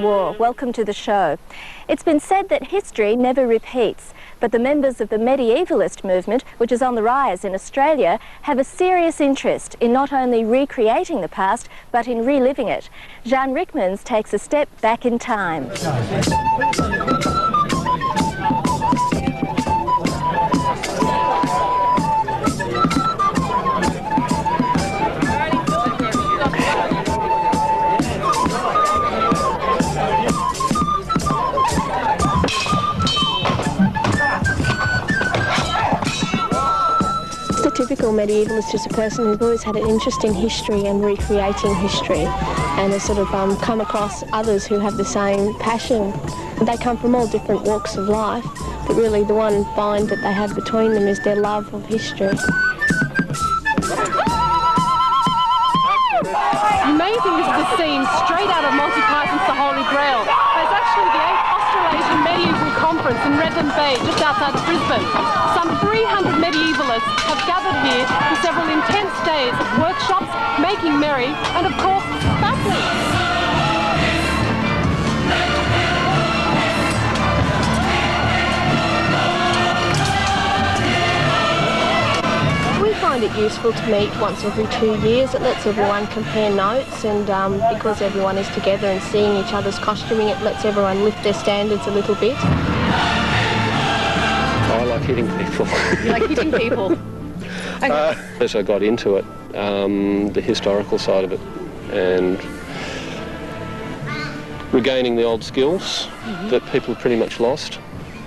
War. Welcome to the show. It's been said that history never repeats, but the members of the medievalist movement, which is on the rise in Australia, have a serious interest in not only recreating the past, but in reliving it. Jean Rickmans takes a step back in time. The typical medievalist is a person who's always had an interest in history and recreating history, and has sort of come across others who have the same passion. They come from all different walks of life, but really the one bond that they have between them is their love of history. Amazing, this is a scene straight out of Monty Python's The Holy Grail. It's actually the 8th Australasian Medieval Conference in Redland Bay, just outside of Brisbane. Some 300 medievalists have gathered here for several intense days of workshops, making merry, and of course, battling. We find it useful to meet once every 2 years. It lets everyone compare notes, and because everyone is together and seeing each other's costuming, it lets everyone lift their standards a little bit. I like hitting people. You like hitting people? As I got into it, the historical side of it, and regaining the old skills that people have pretty much lost,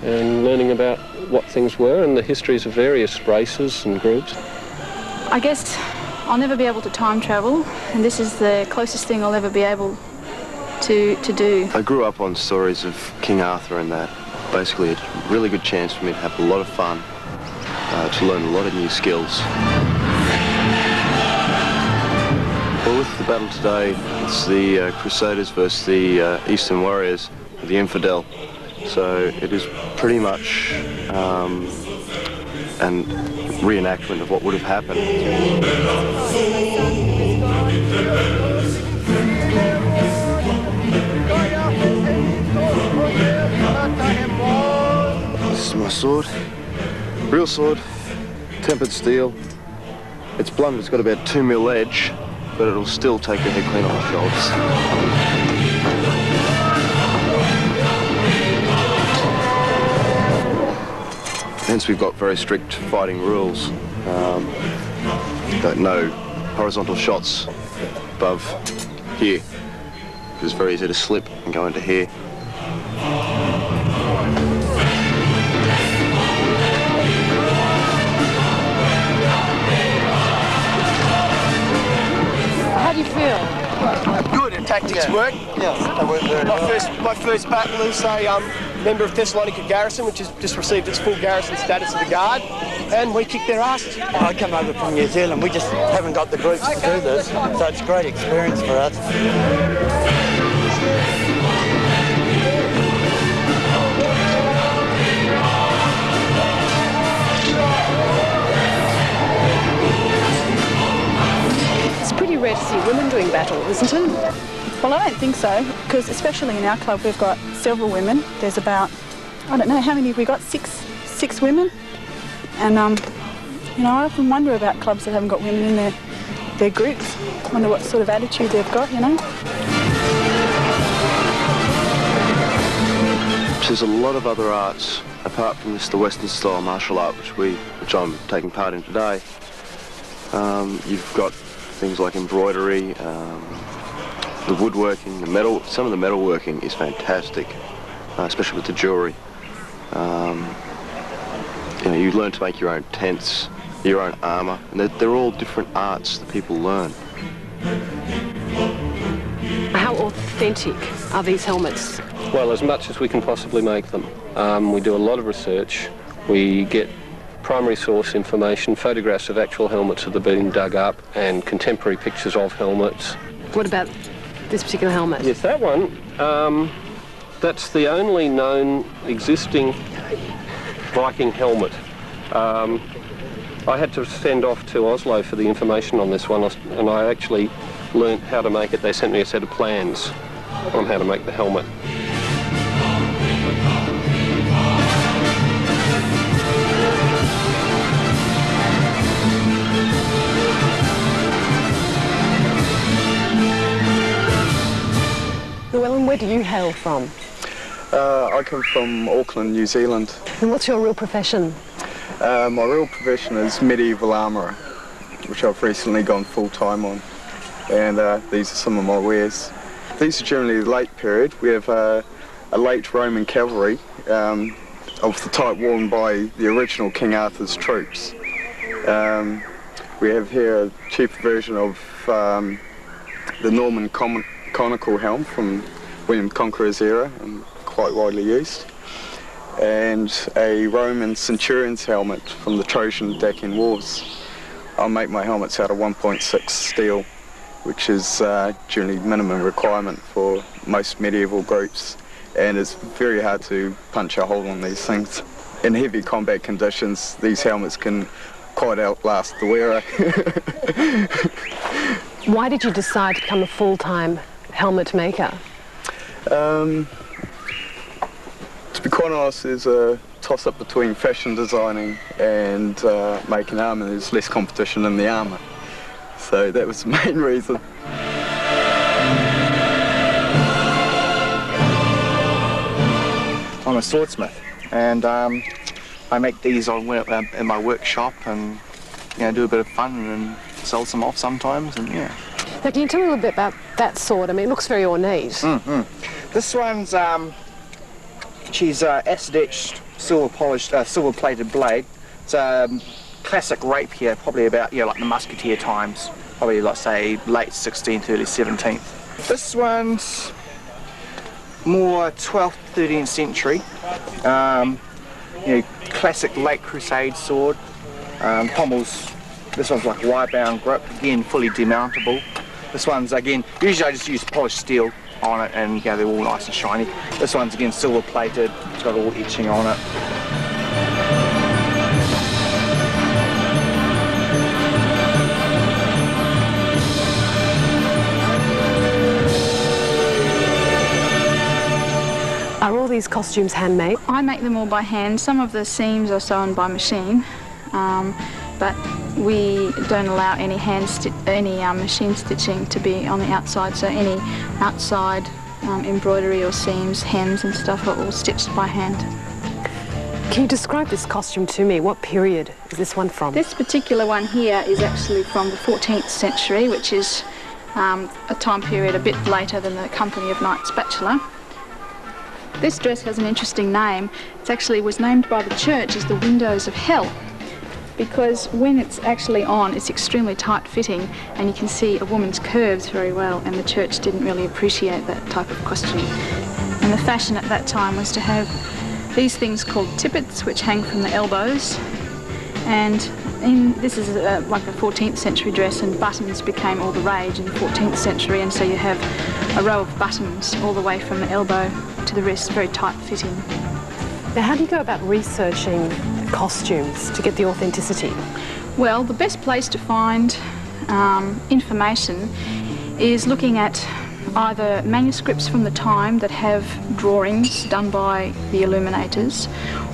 and learning about what things were and the histories of various races and groups. I guess I'll never be able to time travel, and this is the closest thing I'll ever be able to do. I grew up on stories of King Arthur and that. Basically, it's a really good chance for me to have a lot of fun, to learn a lot of new skills. Well, with the battle today, it's the Crusaders versus the Eastern Warriors, the Infidel. So it is pretty much an reenactment of what would have happened. This is my sword, real sword, tempered steel. It's blunt, it's got about 2 mil edge, but it'll still take the head clean off the shoulders. Hence we've got very strict fighting rules. No horizontal shots above here. It's very easy to slip and go into here. How do you feel? Good, and tactics work. Yes, I worked very well. My first battle is a member of Thessalonica Garrison, which has just received its full garrison status of the Guard, and we kicked their asses. I come over from New Zealand. We just haven't got the groups to do this, so it's a great experience for us. It's pretty rare to see women doing battle, isn't it? Well, I don't think so, because especially in our club we've got several women. There's about, I don't know, how many have we got? Six women. And, you know, I often wonder about clubs that haven't got women in their groups. I wonder what sort of attitude they've got, you know. There's a lot of other arts, apart from this, the Western style martial art, which I'm taking part in today. You've got things like embroidery, the woodworking, the metal. Some of the metalworking is fantastic, especially with the jewellery. You know, you learn to make your own tents, your own armour, and they're all different arts that people learn. How authentic are these helmets? Well, as much as we can possibly make them. We do a lot of research. We get primary source information, photographs of actual helmets that have been dug up, and contemporary pictures of helmets. What about this particular helmet? Yes, that one, that's the only known existing Viking helmet. I had to send off to Oslo for the information on this one, and I actually learnt how to make it. They sent me a set of plans, on how to make the helmet. Llewellyn, where do you hail from? I come from Auckland, New Zealand. And what's your real profession? My real profession is medieval armourer, which I've recently gone full-time on. And these are some of my wares. These are generally the late period. We have a late Roman cavalry of the type worn by the original King Arthur's troops. We have here a cheaper version of the Norman conical helm from William the Conqueror's era, and quite widely used, and a Roman centurion's helmet from the Trojan Dacian Wars. I make my helmets out of 1.6 steel, which is generally minimum requirement for most medieval groups, and it's very hard to punch a hole on these things. In heavy combat conditions, these helmets can quite outlast the wearer. Why did you decide to become a full-time helmet maker? To be quite honest, there's a toss-up between fashion designing and making armour. There's less competition in the armour. So that was the main reason. I'm a swordsmith, and I make these in my workshop, and do a bit of fun and sell some off sometimes, and yeah. Now, can you tell me a little bit about that sword? I mean, it looks very ornate. This one's she's acid-etched, silver-plated blade. It's a classic rapier, probably about like the musketeer times, probably like say late 16th, early 17th. This one's more 12th, 13th century. Classic late Crusade sword. Pommels. This one's like a wire-bound grip, again fully demountable. This one's again, usually I just use polished steel on it, and they're all nice and shiny. This one's again silver plated, it's got all etching on it. Are all these costumes handmade? I make them all by hand. Some of the seams are sewn by machine, but we don't allow any machine stitching to be on the outside, so any outside embroidery or seams, hems and stuff are all stitched by hand. Can you describe this costume to me? What period is this one from? This particular one here is actually from the 14th century, which is a time period a bit later than the Company of Knights Bachelor. This dress has an interesting name. It was named by the church as the Windows of Hell, because when it's actually on, it's extremely tight-fitting, and you can see a woman's curves very well, and the church didn't really appreciate that type of costume. And the fashion at that time was to have these things called tippets, which hang from the elbows, and this is like a 14th century dress, and buttons became all the rage in the 14th century, and so you have a row of buttons all the way from the elbow to the wrist, very tight-fitting. Now, how do you go about researching costumes to get the authenticity? Well, the best place to find information is looking at either manuscripts from the time that have drawings done by the illuminators,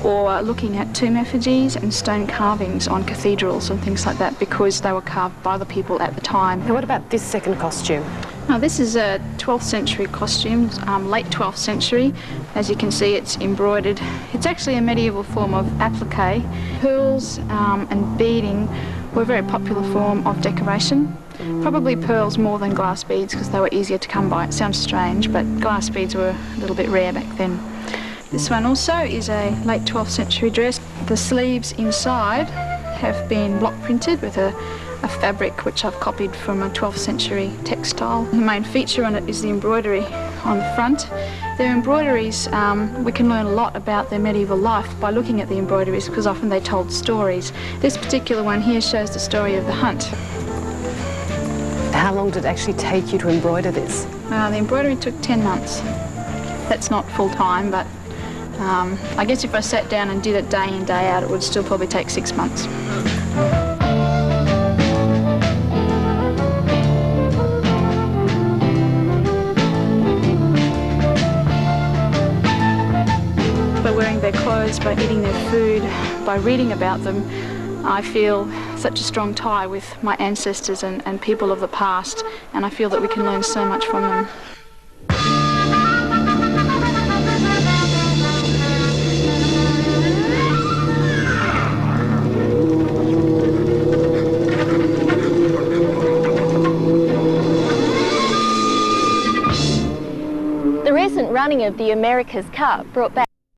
or looking at tomb effigies and stone carvings on cathedrals and things like that, because they were carved by the people at the time. Now, what about this second costume? Now, this is a 12th century costume, late 12th century. As you can see, it's embroidered. It's actually a medieval form of applique. Pearls and beading were a very popular form of decoration. Probably pearls more than glass beads, because they were easier to come by. It sounds strange, but glass beads were a little bit rare back then. This one also is a late 12th century dress. The sleeves inside have been block printed with a fabric which I've copied from a 12th century textile. The main feature on it is the embroidery on the front. Their embroideries, we can learn a lot about their medieval life by looking at the embroideries, because often they told stories. This particular one here shows the story of the hunt. How long did it actually take you to embroider this? The embroidery took 10 months. That's not full time, but I guess if I sat down and did it day in, day out, it would still probably take 6 months. birds, by eating their food, by reading about them, I feel such a strong tie with my ancestors and people of the past, and I feel that we can learn so much from them. The recent running of the America's Cup brought back